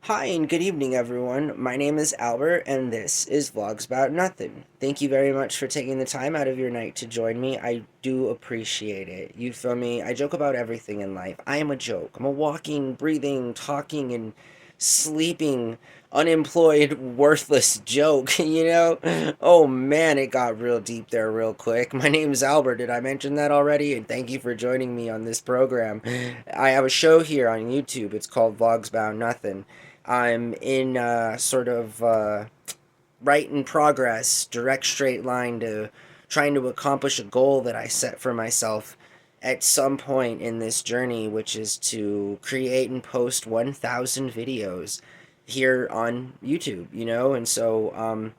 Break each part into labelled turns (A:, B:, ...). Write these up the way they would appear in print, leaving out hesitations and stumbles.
A: Hi and good evening, everyone. My name is Albert, and this is Vlogs About Nothing. Thank you very much for taking the time out of your night to join me. I do appreciate it. You feel me? I joke about everything in life. I am a joke. I'm a walking, breathing, talking, and sleeping, unemployed, worthless joke, you know? Oh man, it got real deep there real quick. My name is Albert. Did I mention that already? And thank you for joining me on this program. I have a show here on YouTube. It's called Vlogs About Nothing. I'm in sort of right in progress, direct straight line to trying to accomplish a goal that I set for myself at some point in this journey, which is to create and post 1,000 videos here on YouTube, you know? And so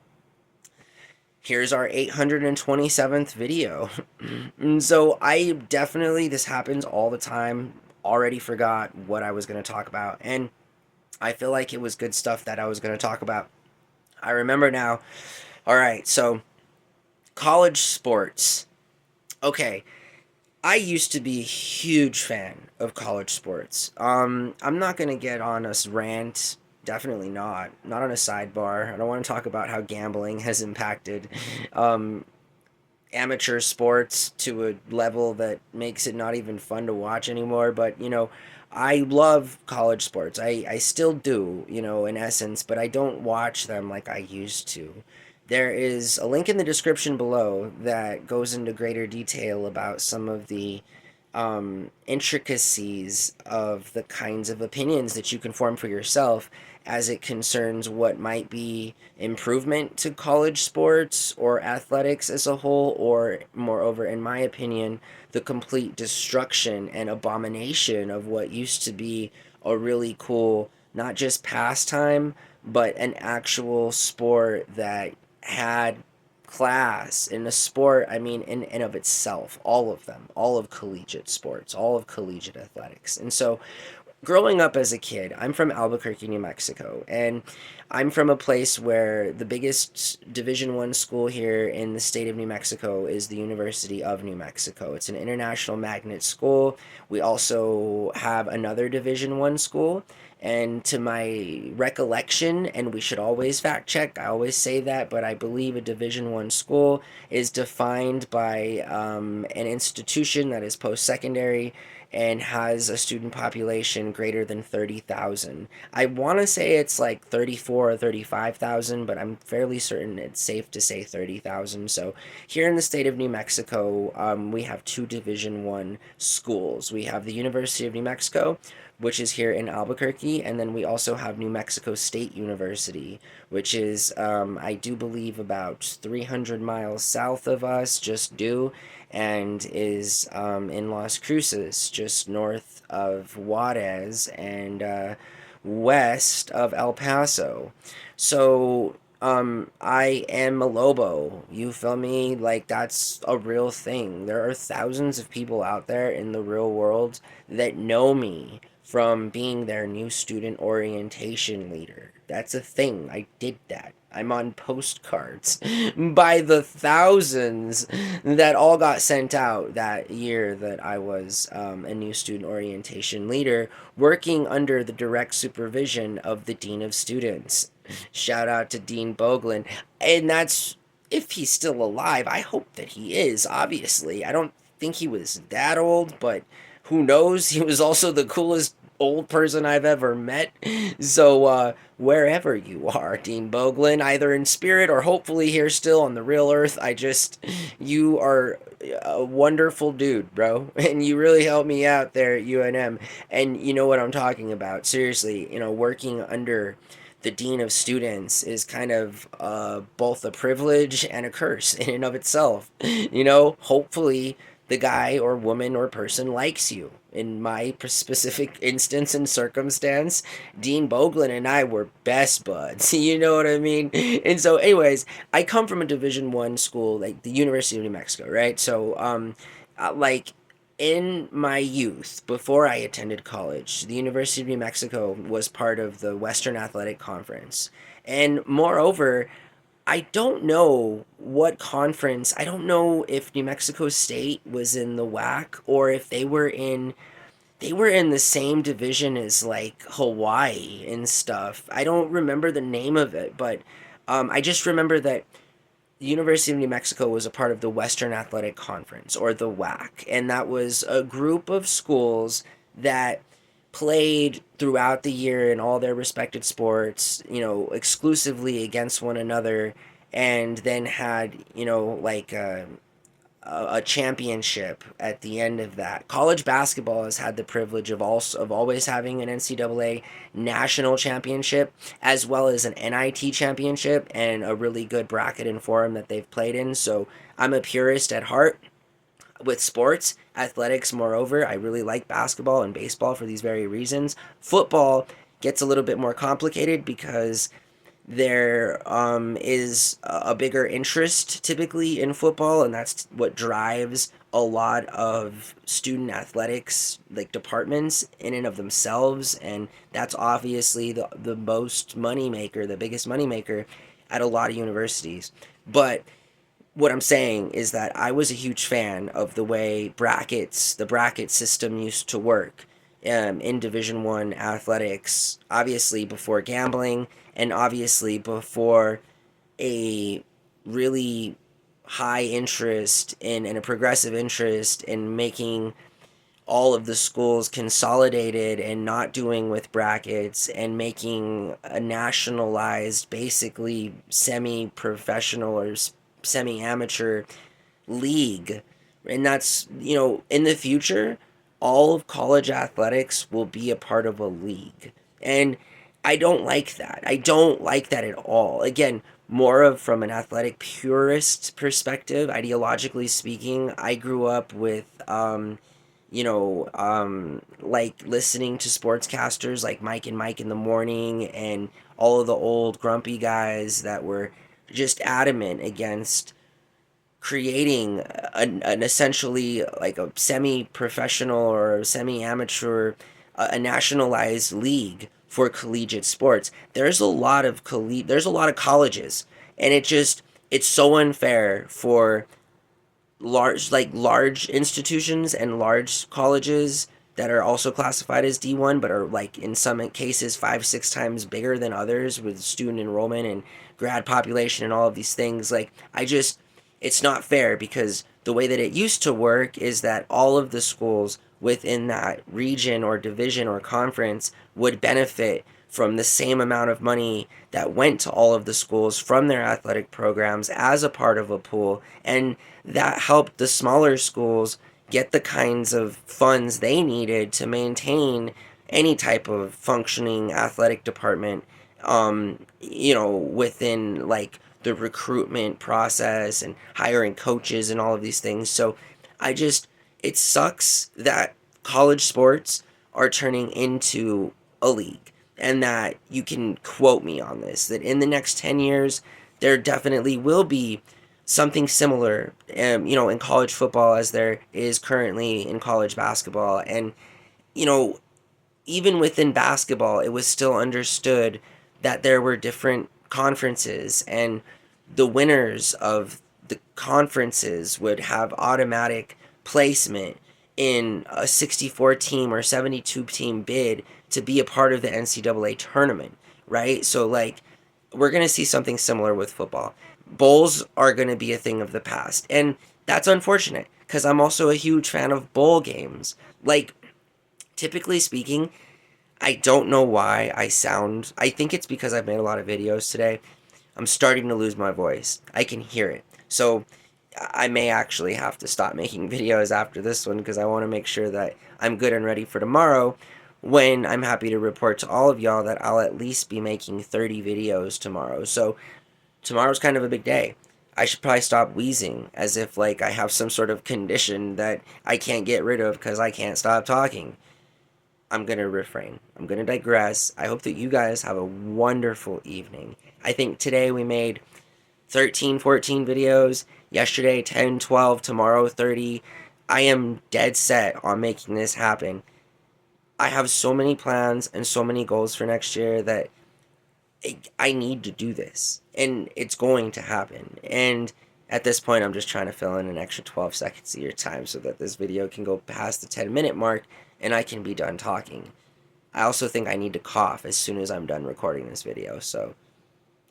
A: here's our 827th video. And so I definitely, this happens all the time, already forgot what I was going to talk about. And I feel like it was good stuff that I was going to talk about. I remember now. All right, so college sports. Okay, I used to be a huge fan of college sports. I'm not going to get on a rant. Definitely not. Not on a sidebar. I don't want to talk about how gambling has impacted um, amateur sports to a level that makes it not even fun to watch anymore. But, I love college sports. I still do, in essence, but I don't watch them like I used to. There is a link in the description below that goes into greater detail about some of the intricacies of the kinds of opinions that you can form for yourself as it concerns what might be improvement to college sports or athletics as a whole, or moreover, in my opinion, the complete destruction and abomination of what used to be a really cool, not just pastime, but an actual sport that had class in a sport. I mean, in and of itself, all of them, all of collegiate sports, all of collegiate athletics. And so growing up as a kid, I'm from Albuquerque, New Mexico, and I'm from a place where the biggest Division One school here in the state of New Mexico is the University of New Mexico. It's an international magnet school. We also have another Division One school, and to my recollection, and we should always fact check, I always say that, but I believe a Division One school is defined by an institution that is post secondary and has a student population greater than 30,000. I want to say it's like 34 or 35,000, but I'm fairly certain it's safe to say 30,000. So here in the state of New Mexico, we have two Division One schools. We have the University of New Mexico, which is here in Albuquerque, and then we also have New Mexico State University, which is, I do believe, about 300 miles south of us, just due, and is in Las Cruces, just north of Juarez and west of El Paso. So I am a Lobo. You feel me? Like, that's a real thing. There are thousands of people out there in the real world that know me from being their new student orientation leader. That's a thing. I did that. I'm on postcards by the thousands that all got sent out that year that I was a new student orientation leader, working under the direct supervision of the Dean of Students. Shout out to Dean Boglin. And that's, if he's still alive, I hope that he is, obviously. I don't think he was that old, but who knows? He was also the coolest old person I've ever met. So, wherever you are, Dean Boglin, either in spirit or hopefully here still on the real earth, you are a wonderful dude, bro. And you really helped me out there at UNM. And you know what I'm talking about. Seriously, working under the dean of students is kind of both a privilege and a curse in and of itself. Hopefully the guy or woman or person likes you. In my specific instance and circumstance, Dean Boglin and I were best buds. You know what I mean? And so, anyways, I come from a Division One school, like the University of New Mexico, right? So, like in my youth, before I attended college, the University of New Mexico was part of the Western Athletic Conference. And moreover, I don't know what conference. I don't know if New Mexico State was in the WAC or if they were in they were in the same division as like Hawaii and stuff. I don't remember the name of it, but I just remember that the University of New Mexico was a part of the Western Athletic Conference, or the WAC, and that was a group of schools that played throughout the year in all their respected sports, exclusively against one another, and then had, like a championship at the end of that. College basketball has had the privilege of always having an NCAA national championship, as well as an NIT championship and a really good bracket and forum that they've played in. So I'm a purist at heart with sports. Athletics, moreover, I really like basketball and baseball for these very reasons. Football gets a little bit more complicated because there is a bigger interest typically in football, and that's what drives a lot of student athletics like departments in and of themselves, and that's obviously the most money maker, the biggest money maker at a lot of universities. But what I'm saying is that I was a huge fan of the way the bracket system used to work in Division One athletics. Obviously, before gambling, and obviously before a really high interest in and a progressive interest in making all of the schools consolidated and not doing with brackets and making a nationalized, basically semi-professional or semi-amateur league. And that's, in the future, all of college athletics will be a part of a league. And I don't like that. I don't like that at all. Again, more of from an athletic purist perspective, ideologically speaking, I grew up with like listening to sportscasters like Mike and Mike in the morning and all of the old grumpy guys that were just adamant against creating an essentially like a semi-professional or semi-amateur, a nationalized league for collegiate sports. There's a lot of colleges, and it's so unfair for large institutions and large colleges that are also classified as D1 but are like in some cases 5-6 times bigger than others with student enrollment and grad population and all of these things. Like it's not fair, because the way that it used to work is that all of the schools within that region or division or conference would benefit from the same amount of money that went to all of the schools from their athletic programs as a part of a pool, and that helped the smaller schools get the kinds of funds they needed to maintain any type of functioning athletic department, within like the recruitment process and hiring coaches and all of these things. So it sucks that college sports are turning into a league, and that you can quote me on this, that in the next 10 years, there definitely will be something similar, in college football as there is currently in college basketball. And, you know, even within basketball, it was still understood that there were different conferences, and the winners of the conferences would have automatic placement in a 64 team or 72 team bid to be a part of the NCAA tournament, right? So, like, we're going to see something similar with football. Bowls are going to be a thing of the past. And that's unfortunate, because I'm also a huge fan of bowl games. Like, typically speaking, I don't know why I think it's because I've made a lot of videos today. I'm starting to lose my voice. I can hear it. So I may actually have to stop making videos after this one, because I want to make sure that I'm good and ready for tomorrow, when I'm happy to report to all of y'all that I'll at least be making 30 videos tomorrow. So tomorrow's kind of a big day. I should probably stop wheezing as if like I have some sort of condition that I can't get rid of because I can't stop talking. I'm going to refrain. I'm going to digress. I hope that you guys have a wonderful evening. I think today we made 13, 14 videos. Yesterday, 10, 12. Tomorrow, 30. I am dead set on making this happen. I have so many plans and so many goals for next year that I need to do this. And it's going to happen. And at this point, I'm just trying to fill in an extra 12 seconds of your time so that this video can go past the 10-minute mark and I can be done talking. I also think I need to cough as soon as I'm done recording this video. So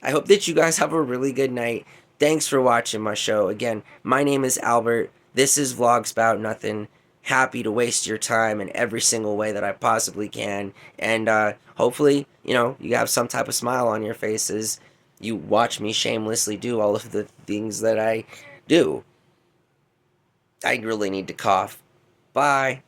A: I hope that you guys have a really good night. Thanks for watching my show. Again, my name is Albert. This is Vlogs About Nothing. Happy to waste your time in every single way that I possibly can. And hopefully, you have some type of smile on your face as you watch me shamelessly do all of the things that I do. I really need to cough. Bye.